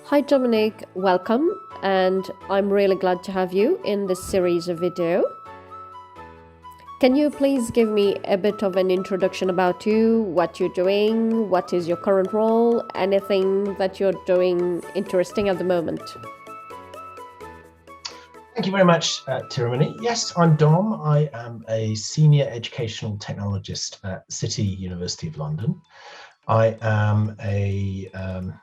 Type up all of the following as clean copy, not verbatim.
Hi Dominic, welcome, and I'm really glad to have you in this series of video. Can you please give me a bit of an introduction about you, what you're doing, what is your current role, anything that you're doing interesting at the moment? Thank you very much, Teeroumanee. Yes, I'm Dom. I am a senior educational technologist at City University of London. I am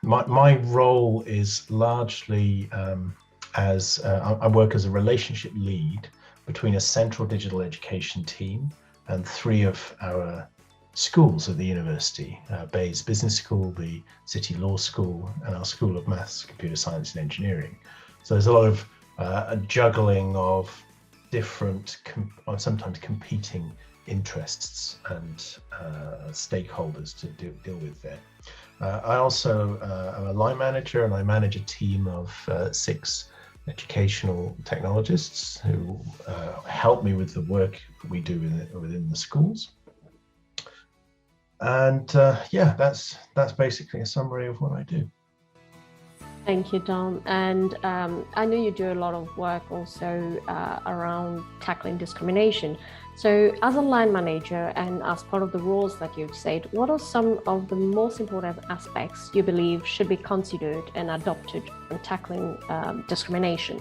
my role is largely I work as a relationship lead between a central digital education team and three of our schools at the university, Bayes Business School, the City Law School, and our School of Maths, Computer Science and Engineering. So there's a lot of a juggling of different, sometimes competing interests and stakeholders to deal with there. I also am a line manager, and I manage a team of 6 educational technologists who help me with the work we do within the schools. And yeah, that's basically a summary of what I do. Thank you, Dom. And I know you do a lot of work also around tackling discrimination. So as a line manager and as part of the roles that you've said, what are some of the most important aspects you believe should be considered and adopted in tackling discrimination?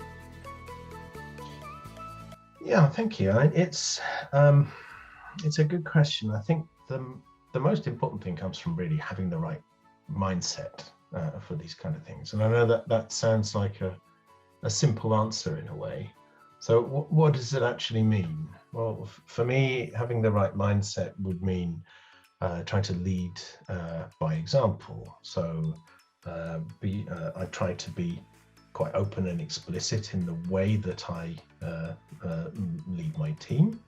Yeah, thank you. It's a good question. I think the most important thing comes from really having the right mindset for these kind of things. And I know that sounds like a simple answer in a way. So what does it actually mean? Well, for me, having the right mindset would mean trying to lead by example. So I try to be quite open and explicit in the way that I lead my team.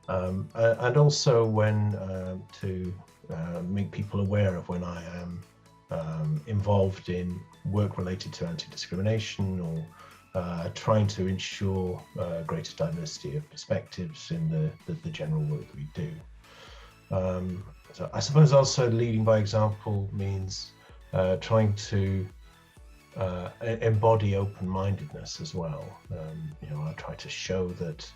And also when to make people aware of when I am involved in work related to anti-discrimination or trying to ensure greater diversity of perspectives in the general work we do. So I suppose also leading by example means trying to embody open-mindedness as well. I try to show that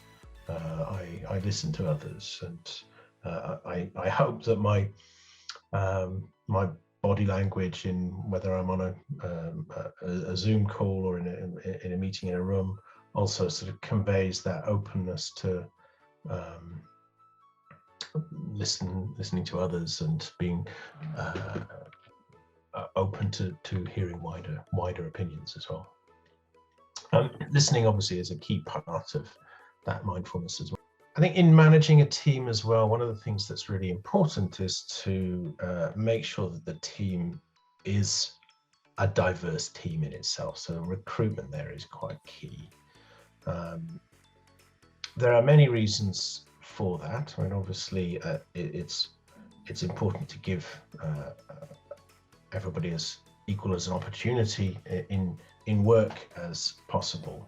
I listen to others, and I hope that my body language, in whether I'm on a Zoom call or in a meeting in a room, also sort of conveys that openness to listening to others and being open to hearing wider opinions as well. Listening obviously is a key part of that mindfulness as well. I think in managing a team as well, one of the things that's really important is to make sure that the team is a diverse team in itself. So recruitment there is quite key. There are many reasons for that. I mean, obviously, it's important to give everybody as equal as an opportunity in work as possible.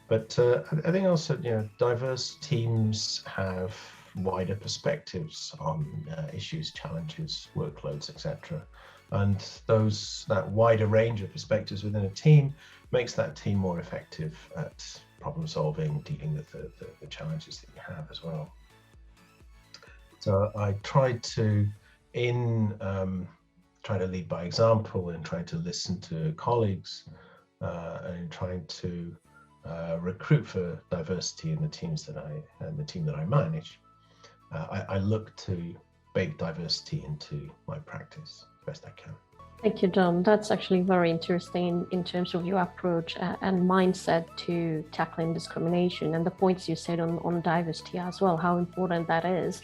But I think also, diverse teams have wider perspectives on issues, challenges, workloads, etc. And that wider range of perspectives within a team makes that team more effective at problem solving, dealing with the challenges that you have as well. So I tried to, try to lead by example and try to listen to colleagues and trying to recruit for diversity in the team that I manage. I look to bake diversity into my practice as best I can. Thank you, Dom. That's actually very interesting in terms of your approach and mindset to tackling discrimination, and the points you said on diversity as well, how important that is.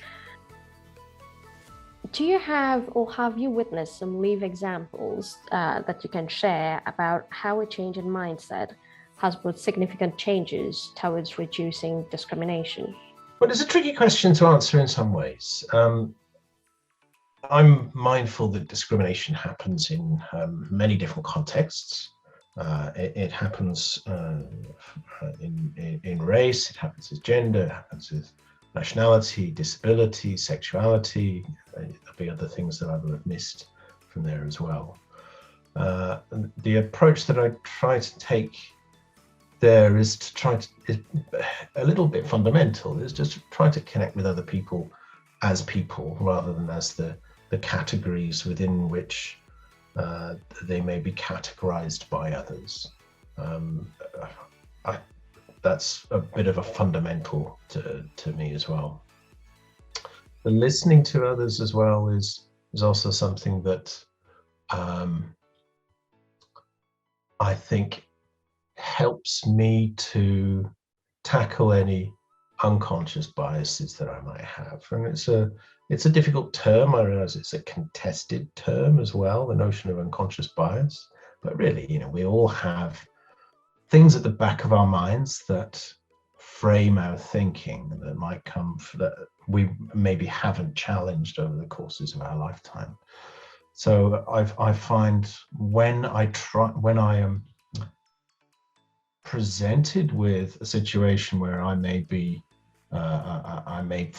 Do you have you witnessed some live examples that you can share about how a change in mindset has brought significant changes towards reducing discrimination? Well, it's a tricky question to answer in some ways. I'm mindful that discrimination happens in many different contexts. It happens in race, it happens with gender, it happens with nationality, disability, sexuality. There'll be other things that I will have missed from there as well. The approach that I try to take there is to try to, is a little bit fundamental, is just to try to connect with other people as people rather than as the categories within which they may be categorized by others. That's a bit of a fundamental to me as well. The listening to others as well is also something that I think helps me to tackle any unconscious biases that I might have. And it's a difficult term. I realize it's a contested term as well, the notion of unconscious bias. But really, you know, we all have things at the back of our minds that frame our thinking, that might come, that we maybe haven't challenged over the courses of our lifetime. So I find when I am presented with a situation where I may be, I may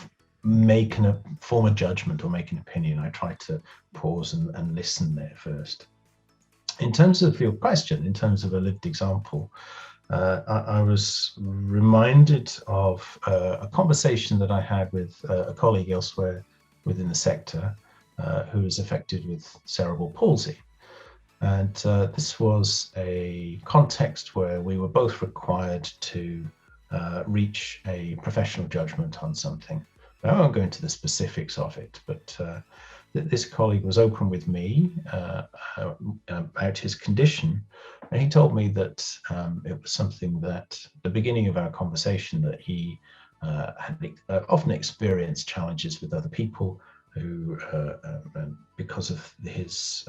form a judgment or make an opinion, I try to pause and listen there first. In terms of your question, in terms of a lived example, I was reminded of a conversation that I had with a colleague elsewhere within the sector who is affected with cerebral palsy. And this was a context where we were both required to reach a professional judgment on something. I won't go into the specifics of it, but this colleague was open with me about his condition. And he told me that it was something that the beginning of our conversation, that he had often experienced challenges with other people who, because of his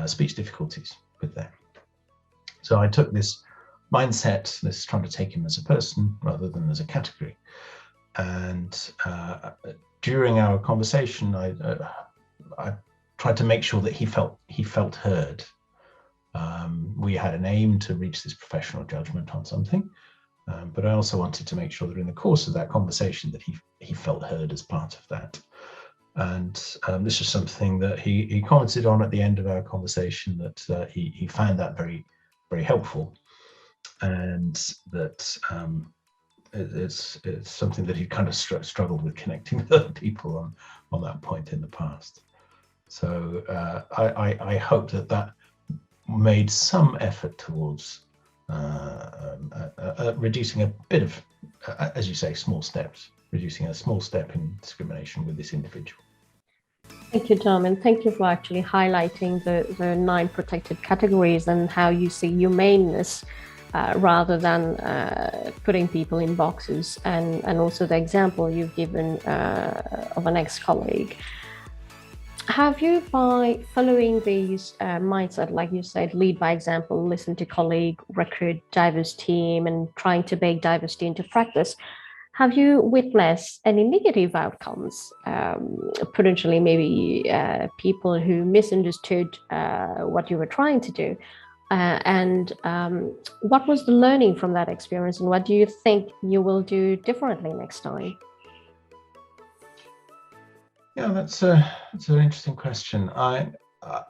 speech difficulties with them. So I took this mindset, this trying to take him as a person rather than as a category. And during our conversation, I tried to make sure that he felt heard. We had an aim to reach this professional judgment on something, but I also wanted to make sure that in the course of that conversation that he felt heard as part of that. And this is something that he commented on at the end of our conversation, that he found that very, very helpful, and that it's something that he kind of struggled with connecting with other people on that point in the past. So I hope that made some effort towards reducing a bit of, as you say, small steps, reducing a small step in discrimination with this individual. Thank you, Dom, and thank you for actually highlighting the 9 protected categories and how you see humaneness rather than putting people in boxes, and also the example you've given of an ex-colleague. Have you, by following these mindset, like you said, lead by example, listen to colleague, recruit diverse team, and trying to make diversity into practice, have you witnessed any negative outcomes, potentially maybe people who misunderstood what you were trying to do? And what was the learning from that experience, and what do you think you will do differently next time? Yeah, that's an interesting question.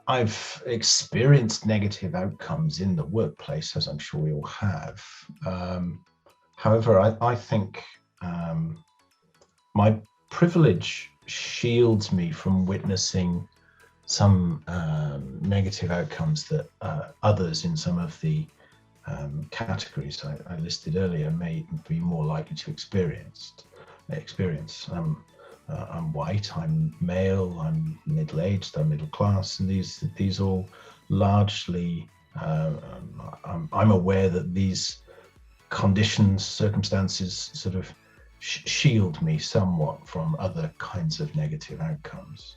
I've experienced negative outcomes in the workplace, as I'm sure we all have. However, I think my privilege shields me from witnessing some negative outcomes that others in some of the categories I listed earlier may be more likely to experience. I'm white, I'm male, I'm middle-aged, I'm middle class, and these all largely, I'm aware that these conditions, circumstances sort of shield me somewhat from other kinds of negative outcomes.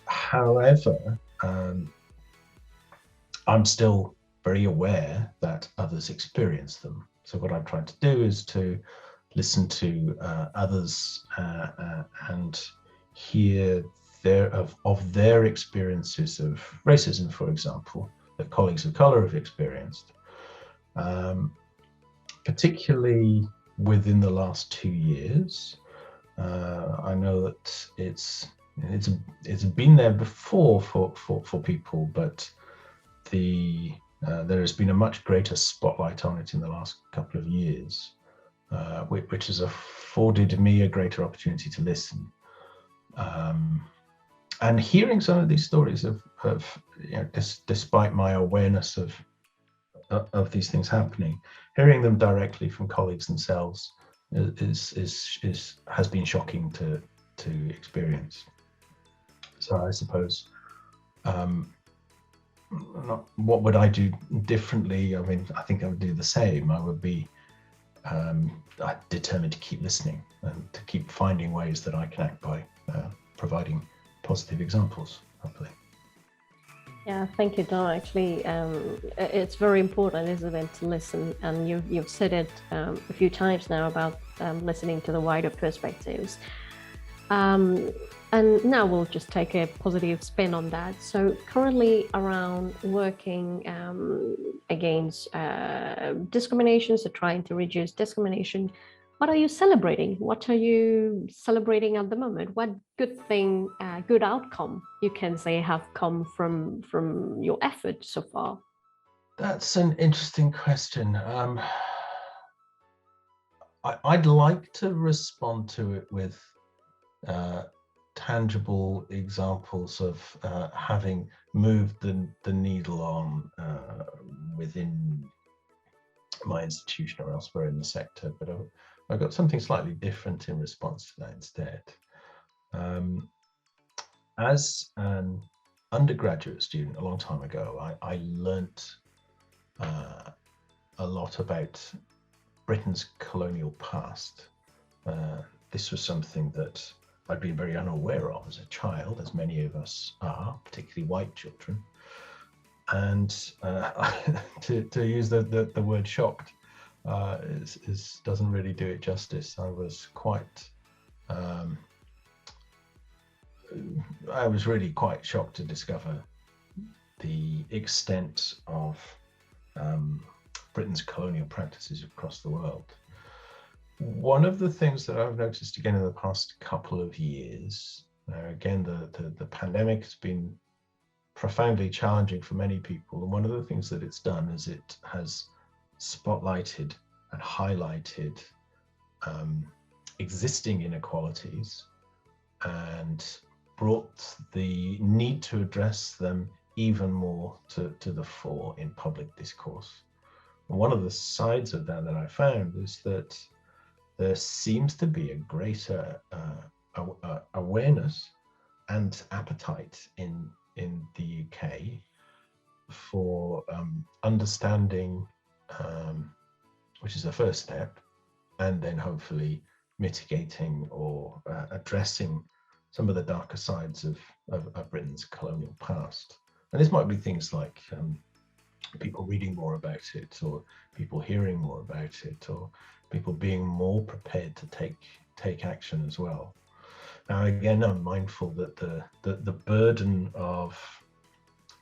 However, I'm still very aware that others experience them. So what I'm trying to do is to listen to others and hear of their experiences of racism, for example, that colleagues of color have experienced, particularly within the last 2 years. I know that it's it's been there before for people, but there has been a much greater spotlight on it in the last couple of years, which has afforded me a greater opportunity to listen. And hearing some of these stories of despite my awareness of these things happening, hearing them directly from colleagues themselves has been shocking to experience. So I suppose, what would I do differently? I mean, I think I would do the same. I would be determined to keep listening and to keep finding ways that I can act by providing positive examples, hopefully. Yeah, thank you, Don. Actually, it's very important, isn't it, to listen? And you've said it a few times now about listening to the wider perspectives. And now we'll just take a positive spin on that. So currently around working against discrimination, so trying to reduce discrimination, what are you celebrating? What are you celebrating at the moment? What good thing, good outcome you can say have come from your effort so far? That's an interesting question. I'd like to respond to it with tangible examples of having moved the needle on within my institution or elsewhere in the sector, but I've got something slightly different in response to that instead. As an undergraduate student a long time ago, I learnt a lot about Britain's colonial past. This was something that I'd been very unaware of as a child, as many of us are, particularly white children. And to use the word shocked doesn't really do it justice. I was really quite shocked to discover the extent of Britain's colonial practices across the world. One of the things that I've noticed again in the past couple of years, again, the pandemic has been profoundly challenging for many people. And one of the things that it's done is it has spotlighted and highlighted existing inequalities and brought the need to address them even more to the fore in public discourse. And one of the sides of that I found is that there seems to be a greater awareness and appetite in the UK for understanding, which is the first step, and then hopefully mitigating or addressing some of the darker sides of Britain's colonial past. And this might be things like people reading more about it, or people hearing more about it, or people being more prepared to take action as well. Now, again, I'm mindful that the burden of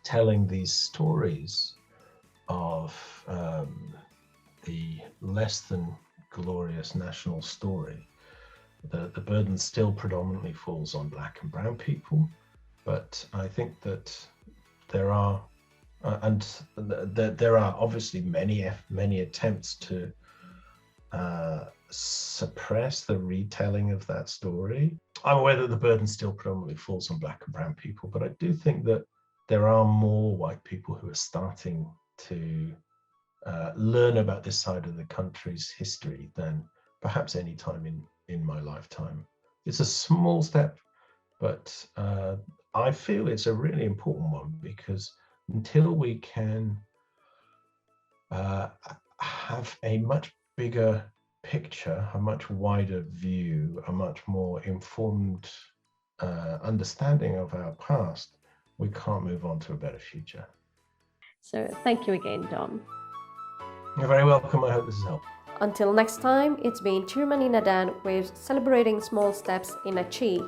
telling these stories of the less than glorious national story, the burden still predominantly falls on Black and brown people. But I think that there are obviously many attempts to suppress the retelling of that story. I'm aware that the burden still predominantly falls on Black and brown people, but I do think that there are more white people who are starting to learn about this side of the country's history than perhaps any time in my lifetime. It's a small step, but I feel it's a really important one, because until we can have a much bigger picture, a much wider view, a much more informed understanding of our past, we can't move on to a better future. So thank you again, Dom. You're very welcome. I hope this has helped. Until next time, it's been Teeroumanee Nadan with Celebrating Small Steps in a Chi.